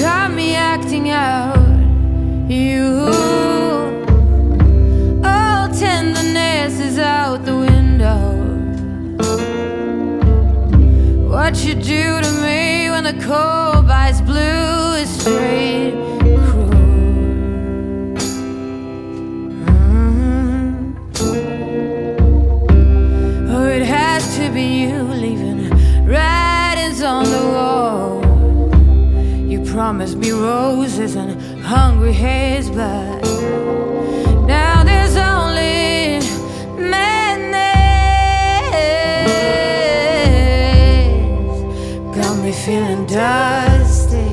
got me acting out. You, all tenderness is out the window. What you do to me when the cold bites blue is straight cruel. Oh, it has to be you leaving writings on the wall. You promised me roses and hungry heads, but now there's only madness. Got me feeling dusty,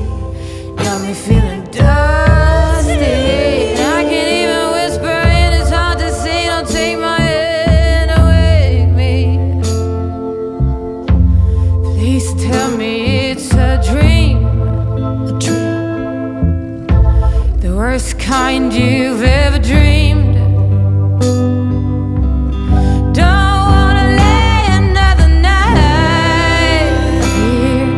got me feeling dusty. And I can't even whisper and it's hard to see. Don't take my hand away from me. Please tell me it's a dream. A dream. The worst kind you've ever dreamed. Don't wanna lay another night here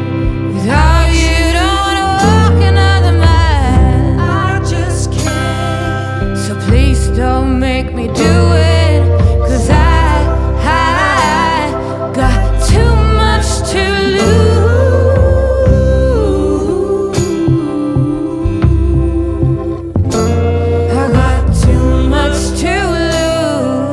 without you. Don't wanna walk another mile. I just can't. So please don't make me do it, 'cause I got too much to lose. I got too much to lose.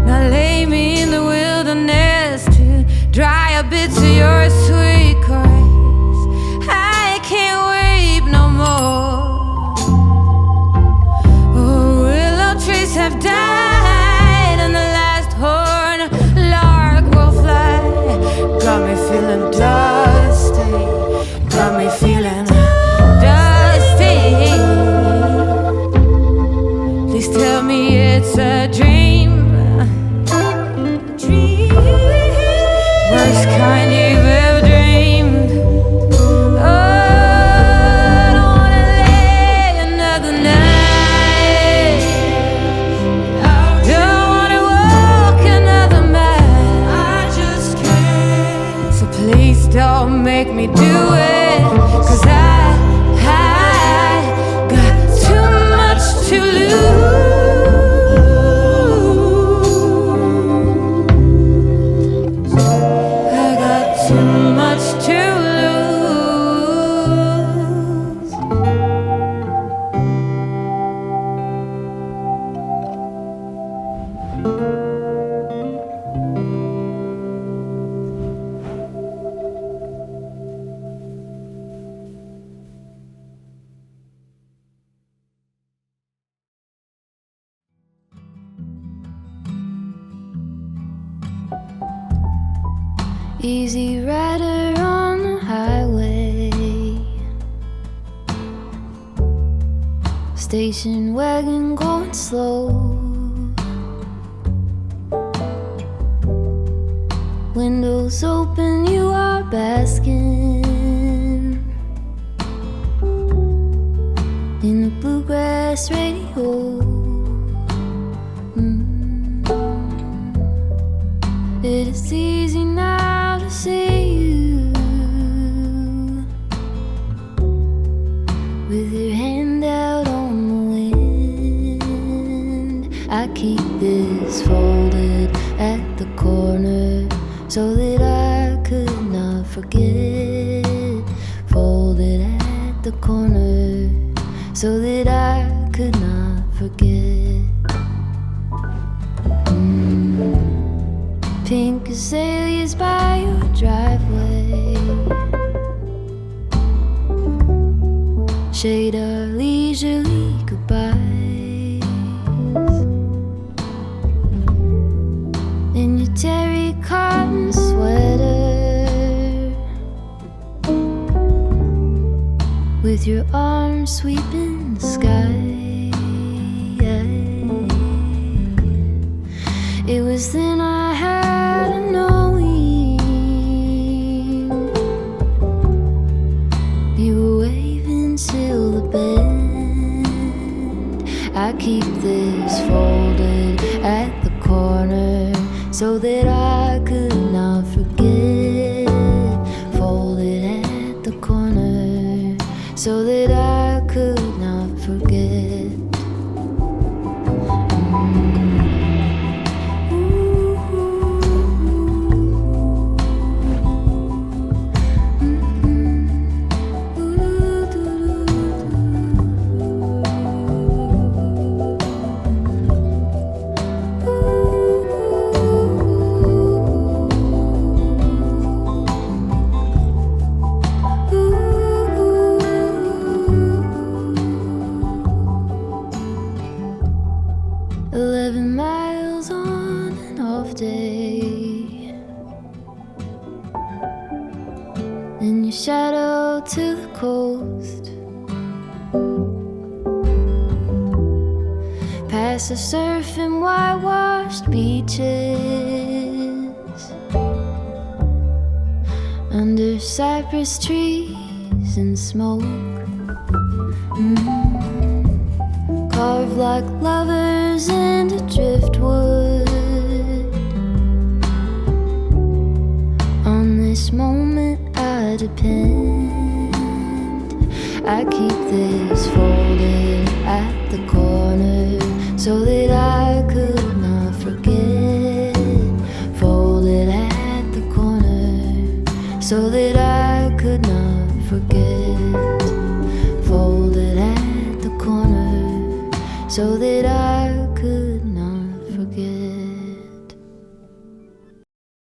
Now lay me in the wilderness to dry up bits of your sweet grace. I can't weep no more. Oh, willow trees have died and the last horn lark will fly. Got me feeling dusty, got me feeling dusty. Please tell me it's a dream. Worst kind you've ever dreamed. Oh, I don't wanna lay another night. Don't wanna walk another mile. I just can't. So please don't make me do it, 'cause I got too much to lose. I got too much to lose. Easy rider on the highway, station wagon going slow. Windows open, you are basking in the bluegrass radio. It is easy now to see you with your hand out on the wind. I keep this folded at the corner so that I could not forget. Folded at the corner so that I could not forget. Pink azaleas by your driveway, shade our leisurely goodbyes. In your terry cotton sweater, with your arms sweeping the sky. It was then I had a knowing. You were waving till the bend. I keep this folded at the corner so that I could not forget. off day, and your shadow to the coast, past the surf and whitewashed beaches, under cypress trees and smoke, carved like lovers into driftwood. On this moment I depend. I keep this folded at the corner so that I could not forget. Folded at the corner so that I could not forget. Folded at the corner so that I